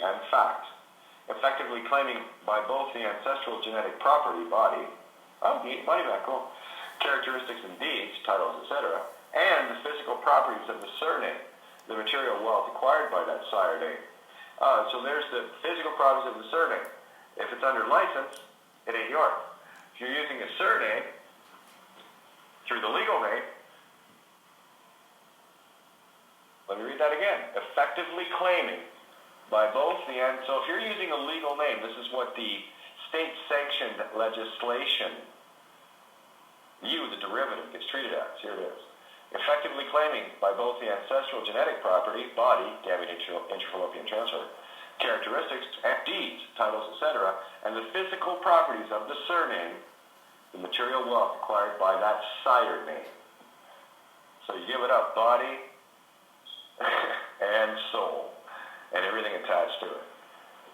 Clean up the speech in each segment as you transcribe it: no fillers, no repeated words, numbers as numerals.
and fact, effectively claiming by both the ancestral genetic property, body, body back, cool, characteristics and deeds, titles, etc., and the physical properties of the surname, the material wealth acquired by that sire name. So there's the physical properties of the surname. If it's under license, it ain't yours. If you're using a surname through the legal name, let me read that again. Effectively claiming by both the end. So if you're using a legal name, this is what the state-sanctioned legislation, the derivative, gets treated as. Here it is. Effectively claiming by both the ancestral genetic property, body, gamete intrafallopian transfer, characteristics and deeds, titles, etc., and the physical properties of the surname, the material wealth acquired by that sire name. So you give it up, body and soul, and everything attached to it.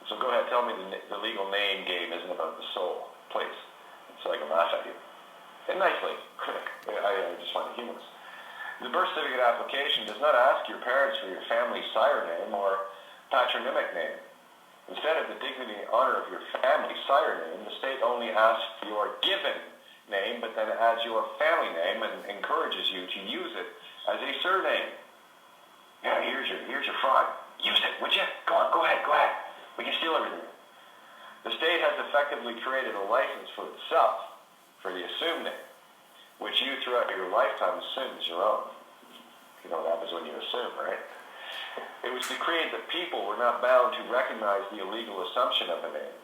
So go ahead, tell me the legal name game isn't about the soul, please, so I can laugh at you. And nicely. I just find it humorous. The birth certificate application does not ask your parents for your family sire name or patronymic name. Instead of the dignity and honor of your family sire name, the state only asks for your given name, but then adds your family name and encourages you to use it as a surname. Yeah, here's your fraud. Use it, would you? Go on, go ahead. We can steal everything. The state has effectively created a license for itself for the assumed name, which you throughout your lifetime assume is your own. You know what happens when you assume, right? It was decreed that people were not bound to recognize the illegal assumption of a name.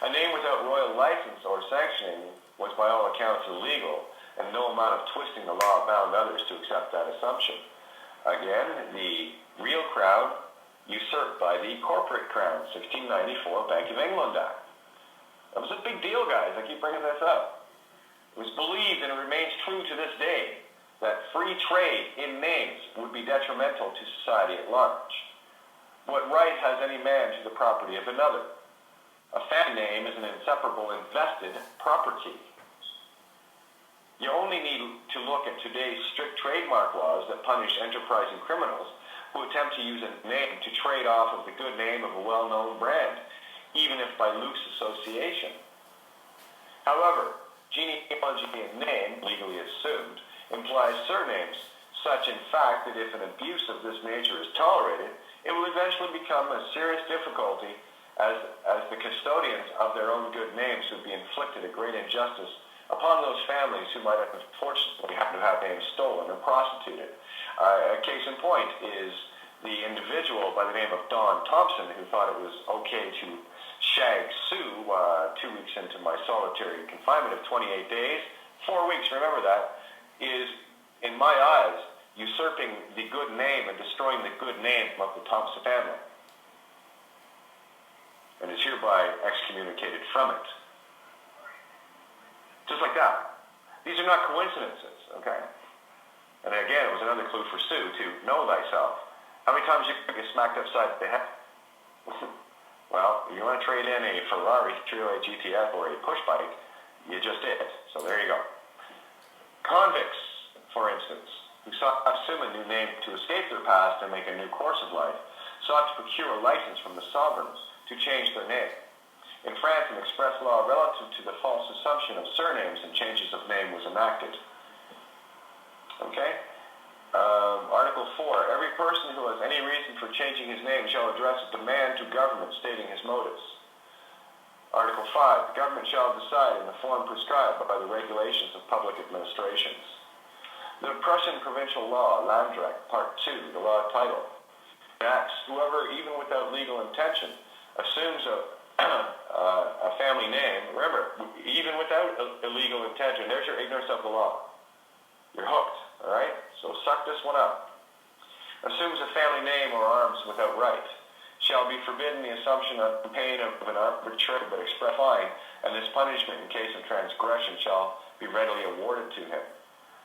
A name without royal license or sanctioning was by all accounts illegal, and no amount of twisting the law bound others to accept that assumption. Again, the real crown usurped by the corporate crown, 1694 Bank of England Act. That was a big deal, guys. I keep bringing this up. It was believed, and it remains true to this day, that free trade in names would be detrimental to society at large. What right has any man to the property of another? A family name is an inseparable invested property. You only need to look at today's strict trademark laws that punish enterprising criminals who attempt to use a name to trade off of the good name of a well-known brand, even if by loose association. However, genealogy in name, legally assumed, implies surnames, such in fact that if an abuse of this nature is tolerated, it will eventually become a serious difficulty as the custodians of their own good names would be inflicted a great injustice upon those families who might unfortunately happen to have names stolen or prostituted. A case in point is the individual by the name of Don Thompson, who thought it was okay to shag Sue 2 weeks into my solitary confinement of 28 days. 4 weeks, remember that, is, in my eyes, usurping the good name and destroying the good name of the Thompson family. And is hereby excommunicated from it. Just like that. These are not coincidences, okay? And again, it was another clue for Sue to know thyself. How many times you get smacked upside the head? Well, you want to trade in a Ferrari 308 GTF or a push bike, you just did. So there you go. Convicts, for instance, who sought to assume a new name to escape their past and make a new course of life, sought to procure a license from the sovereigns to change their name. In France, an express law relative to the false assumption of surnames and changes of name was enacted. Okay? Article 4. Every person who has any reason for changing his name shall address a demand to government stating his motives. Article 5. The government shall decide in the form prescribed by the regulations of public administrations. The Prussian provincial law, Landrecht, Part 2, the law title, acts whoever, even without legal intention, assumes a family name. Remember, even without illegal intention, there's your ignorance of the law. You're hooked, all right? So suck this one up. Assumes a family name or arms without right, shall be forbidden the assumption of pain of an arbitrary but express fine, and this punishment in case of transgression shall be readily awarded to him.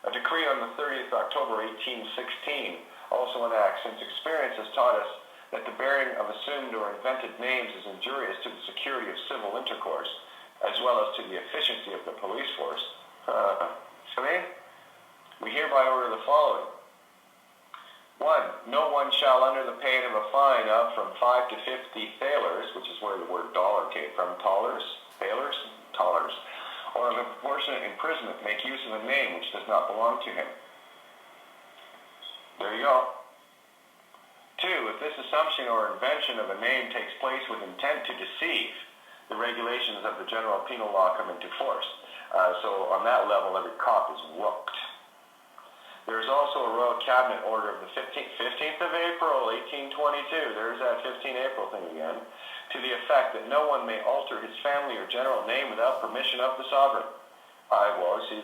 A decree on the 30th October 1816 also enacts, since experience has taught us that the bearing of assumed or invented names is injurious to the security of civil intercourse, as well as to the efficiency of the police force. We hereby order the following. 1. No one shall, under the pain of a fine of from 5 to 50 thalers, which is where the word dollar came from, thalers, or of a proportionate imprisonment, make use of a name which does not belong to him. There you go. 2. If this assumption or invention of a name takes place with intent to deceive, the regulations of the general penal law come into force. So on that level, every cop is whooped. There is also a Royal Cabinet order of the 15th of April, 1822, there's that 15 April thing again, to the effect that no one may alter his family or general name without permission of the sovereign. Well, see,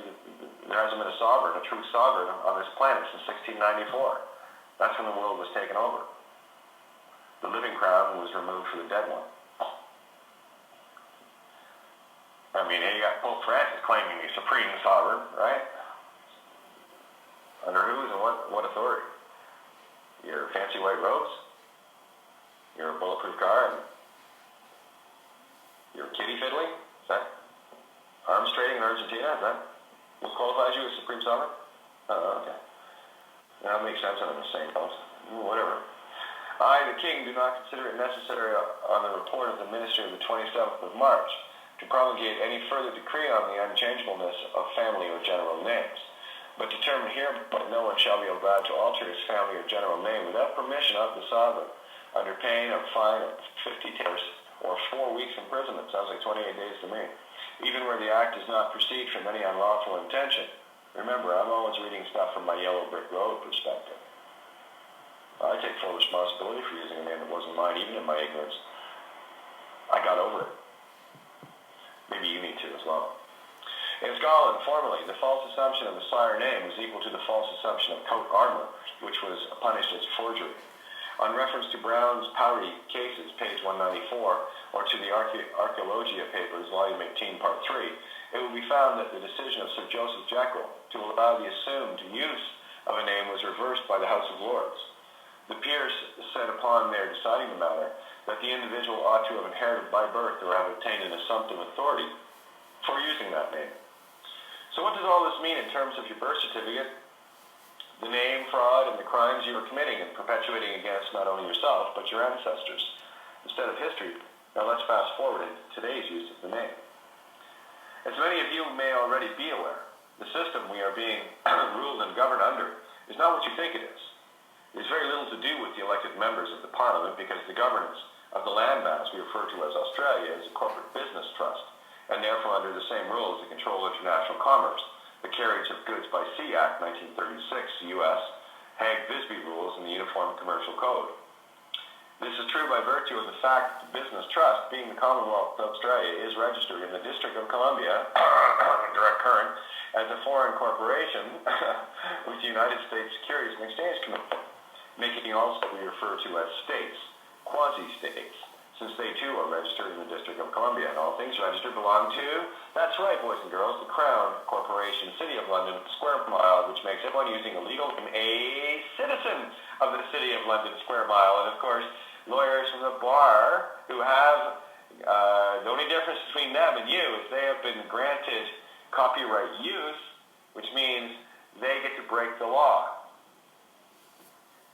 there hasn't been a sovereign, a true sovereign on this planet since 1694. That's when the world was taken over. The living crown was removed for the dead one. I mean, you got Pope Francis claiming he's supreme sovereign, right? Under whose and what authority? Your fancy white robes? Your bulletproof car? And your kitty fiddling? Is that arms trading in Argentina? Is that what qualifies you as supreme sovereign? Oh, okay. That makes sense. I'm the same, folks. Whatever. I, the king, do not consider it necessary on the report of the ministry of the 27th of March to promulgate any further decree on the unchangeableness of family or general names, but determine hereby no one shall be allowed to alter his family or general name without permission of the sovereign, under pain of fine of 50 thalers or 4 weeks imprisonment. Sounds like 28 days to me. Even where the act does not proceed from any unlawful intention. Remember, I'm always reading stuff from my yellow brick road perspective. I take full responsibility for using a name that wasn't mine, even in my ignorance. I got over it. Maybe you need to as well. In Scotland, formerly, the false assumption of the sire name was equal to the false assumption of coat armor, which was punished as forgery. On reference to Brown's Powry cases, page 194, or to the Archaeologia Papers, volume 18, part 3, it will be found that the decision of Sir Joseph Jekyll to allow the assumed use of a name was reversed by the House of Lords. The peers said upon their deciding the matter that the individual ought to have inherited by birth or have obtained an assumptive authority for using that name. So what does all this mean in terms of your birth certificate, the name fraud, and the crimes you are committing and perpetuating against not only yourself, but your ancestors? Instead of history, now let's fast forward into today's use of the name. As many of you may already be aware, the system we are being ruled and governed under is not what you think it is. It has very little to do with the elected members of the Parliament because the governance of the landmass we refer to as Australia is a corporate business trust, and therefore under the same rules to control international commerce, the Carriage of Goods by Sea Act 1936, U.S., Hague-Bisbee rules, and the Uniform Commercial Code. This is true by virtue of the fact that the business trust, being the Commonwealth of Australia, is registered in the District of Columbia, direct current, as a foreign corporation with the United States Securities and Exchange Commission, making also what we refer to as states, quasi-states, since they too are registered in the District of Columbia, and all things registered belong to, that's right, boys and girls, the Crown Corporation, City of London, Square Mile, which makes everyone using a legal name a citizen of the City of London Square Mile. And of course, lawyers from the bar who have, the only difference between them and you is they have been granted copyright use, which means they get to break the law.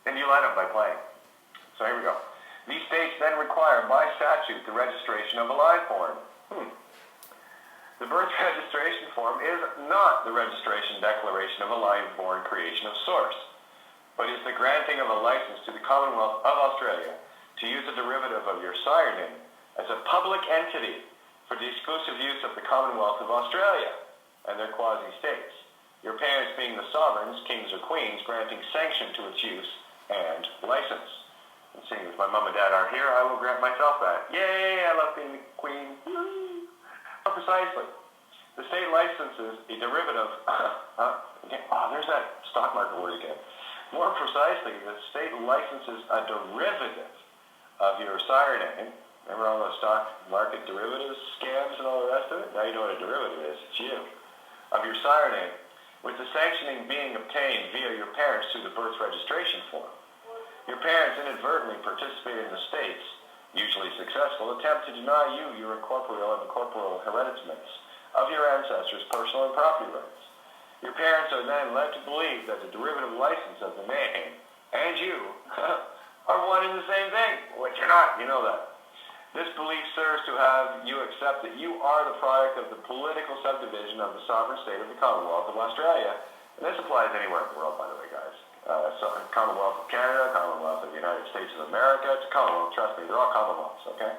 And you let them by playing. So here we go. These states then require by statute the registration of a live form. The birth registration form is not the registration declaration of a live-born creation of source, but is the granting of a license to the Commonwealth of Australia to use a derivative of your sire name as a public entity for the exclusive use of the Commonwealth of Australia and their quasi-states, your parents being the sovereigns, kings or queens, granting sanction to its use and license. And seeing as my mom and dad are here, I will grant myself that. Yay, I love being the queen. More precisely, the state licenses a derivative, there's that stock market word again. More precisely, the state licenses a derivative of your sire name. Remember all those stock market derivatives, scams, and all the rest of it? Now you know what a derivative is. It's you. Of your sire name, with the sanctioning being obtained via your parents through the birth registration form. Your parents inadvertently participate in the state's, usually successful, attempt to deny you your incorporeal and corporeal hereditaments of your ancestors' personal and property rights. Your parents are then led to believe that the derivative license of the name and you are one and the same thing, which you're not. You know that. This belief serves to have you accept that you are the product of the political subdivision of the sovereign state of the Commonwealth of Australia. And this applies anywhere in the world, by the way, guys. So Commonwealth of Canada, Commonwealth of the United States of America, it's a Commonwealth, trust me, they're all Commonwealths, okay?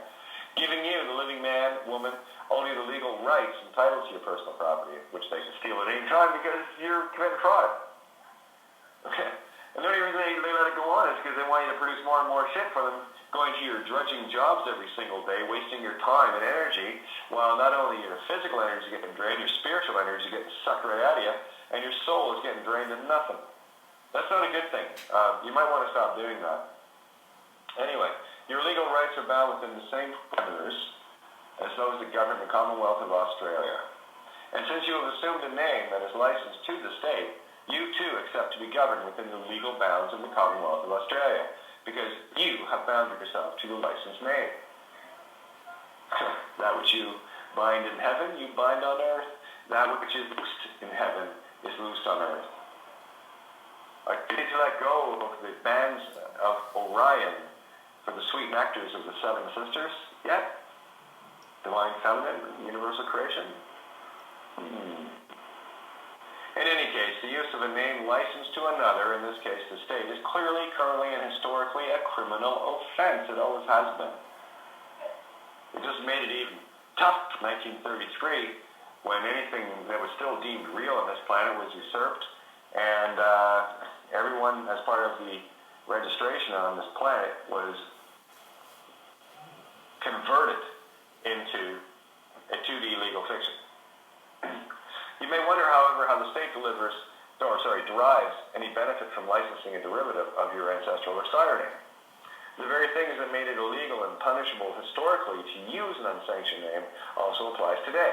Giving you, the living man, woman, only the legal rights entitled to your personal property, which they can steal at any time because you're committing fraud. Okay? And the only reason they let it go on is because they want you to produce more and more shit for them, going to your drudging jobs every single day, wasting your time and energy, while not only your physical energy is getting drained, your spiritual energy is getting sucked right out of you, and your soul is getting drained to nothing. That's not a good thing. You might want to stop doing that. Anyway, your legal rights are bound within the same parameters as those that govern the Commonwealth of Australia. And since you have assumed a name that is licensed to the state, you too accept to be governed within the legal bounds of the Commonwealth of Australia, because you have bound yourself to the licensed name. That which you bind in heaven, you bind on earth. That which is loosed in heaven is loosed on earth. Are you ready to let go of the bands of Orion for the sweet nectars of the seven sisters yet? Divine feminine, universal creation? In any case, the use of a name licensed to another, in this case the state, is clearly, currently, and historically a criminal offense. It always has been. It just made it even tough in 1933, when anything that was still deemed real on this planet was usurped, and everyone, as part of the registration on this planet, was converted into a 2D legal fiction. You may wonder, however, how the state derives any benefit from licensing a derivative of your ancestral or sire name. The very things that made it illegal and punishable historically to use an unsanctioned name also applies today,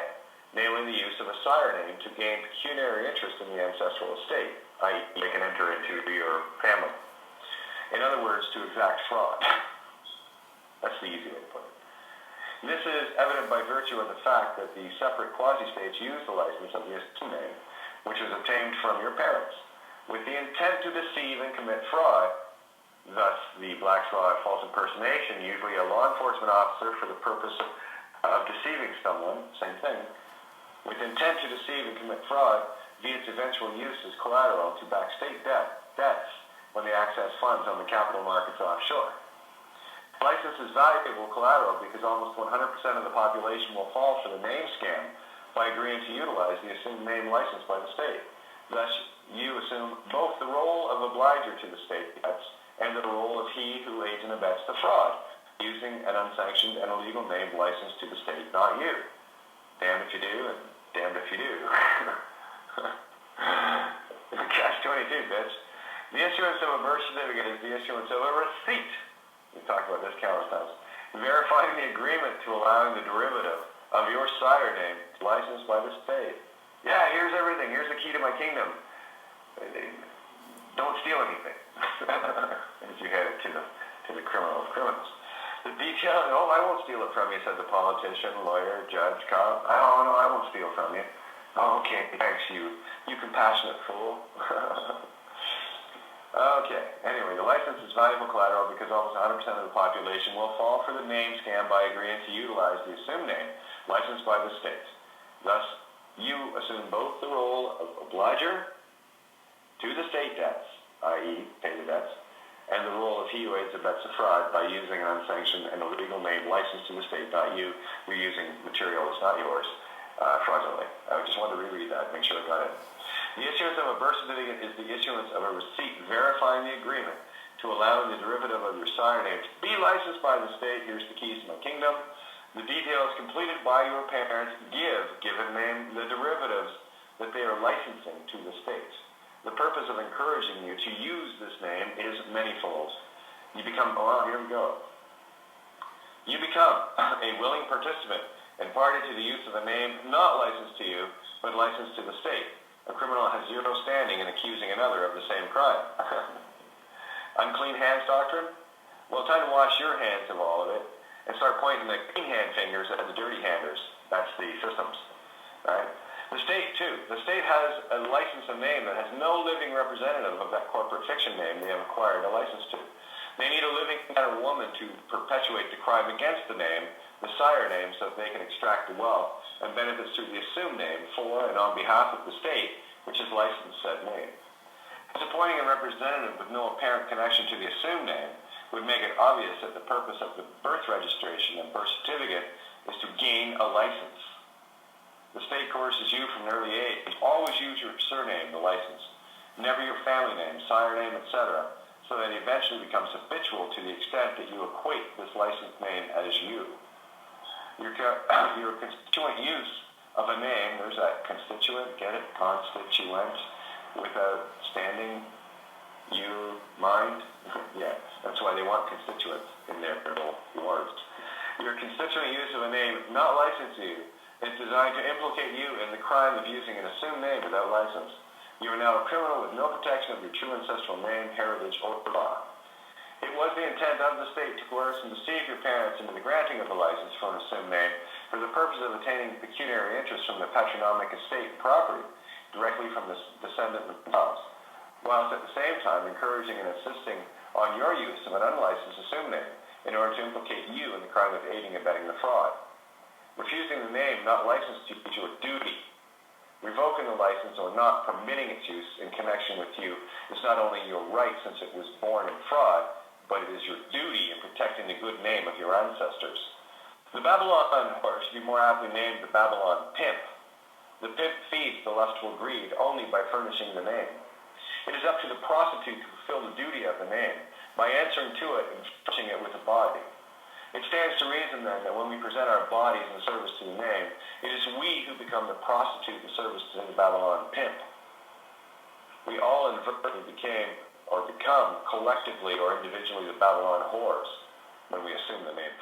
namely the use of a sire name to gain pecuniary interest in the ancestral estate, i.e. they can enter into your family. In other words, to exact fraud. That's the easy way to put it. This is evident by virtue of the fact that the separate quasi-states use the license of the assumed name, which was obtained from your parents, with the intent to deceive and commit fraud. Thus, the black fraud, false impersonation, usually a law enforcement officer for the purpose of deceiving someone, same thing, with intent to deceive and commit fraud via its eventual use as collateral to back state debts when they access funds on the capital markets offshore. License is valuable collateral because almost 100% of the population will fall for the name scam by agreeing to utilize the assumed name licensed by the state. Thus, you assume both the role of obliger to the state debts and the role of he who aids and abets the fraud, using an unsanctioned and illegal name licensed to the state, not you. Damned if you do, and damned if you do. Catch-22, bitch. The issuance of a birth certificate is the issuance of a receipt. We've talked about this countless times. Verifying the agreement to allowing the derivative of your sire name licensed by the state. Yeah, here's everything. Here's the key to my kingdom. Don't steal anything. As you head to the criminal of criminals. The detail, I won't steal it from you, said the politician, lawyer, judge, cop. Oh, no, I won't steal from you. Oh, okay, thanks, you compassionate fool. Okay, anyway, the license is valuable collateral because almost 100% of the population will fall for the name scam by agreeing to utilize the assumed name licensed by the state. Thus, you assume both the role of obliger to the state debts, i.e. pay the debts, and the role of he who aids abets the fraud by using an unsanctioned and illegal name licensed to the state, not you. You're using material that's not yours fraudulently. I just wanted to reread that, make sure I got it. The issuance of a birth certificate is the issuance of a receipt verifying the agreement to allow the derivative of your sire name to be licensed by the state. Here's the keys to my kingdom. The details completed by your parents give given name the derivatives that they are licensing to the state. The purpose of encouraging you to use this name is manifold. You become, here we go. You become a willing participant and party to the use of a name not licensed to you, but licensed to the state. A criminal has zero standing in accusing another of the same crime. Unclean hands doctrine? Well, time to wash your hands of all of it and start pointing the clean hand fingers at the dirty handers. That's the systems. Right? The state, too. The state has a license of name that has no living representative of that corporate fiction name they have acquired a license to. They need a living man or woman to perpetuate the crime against the name, the sire name, so that they can extract the wealth and benefits through the assumed name for and on behalf of the state, which has licensed said name. Appointing a representative with no apparent connection to the assumed name would make it obvious that the purpose of the birth registration and birth certificate is to gain a license. The state coerces you from an early age. Always use your surname, the license, never your family name, sire name, etc., so that it eventually becomes habitual to the extent that you equate this licensed name as you. Your constituent use of a name, there's that constituent, get it? Constituent, without standing, you, mind. Yeah, that's why they want constituents in their little words. Your constituent use of a name not licensed to you is designed to implicate you in the crime of using an assumed name without license. You are now a criminal with no protection of your true ancestral name, heritage, or law. It was the intent of the state to coerce and deceive your parents into the granting of the license for an assumed name for the purpose of attaining pecuniary interest from the patronymic estate property directly from the descendant themselves, whilst at the same time encouraging and insisting on your use of an unlicensed assumed name in order to implicate you in the crime of aiding and abetting the fraud. Refusing the name not licensed to you is your duty. Revoking the license or not permitting its use in connection with you is not only your right since it was born in fraud, but it is your duty in protecting the good name of your ancestors. The Babylon whore should be more aptly named the Babylon pimp. The pimp feeds the lustful greed only by furnishing the name. It is up to the prostitute to fulfill the duty of the name by answering to it and furnishing it with a body. It stands to reason, then, that when we present our bodies in service to the name, it is we who become the prostitute in service to the Babylon pimp. We all inadvertently become collectively or individually the Babylon whores when we assume the name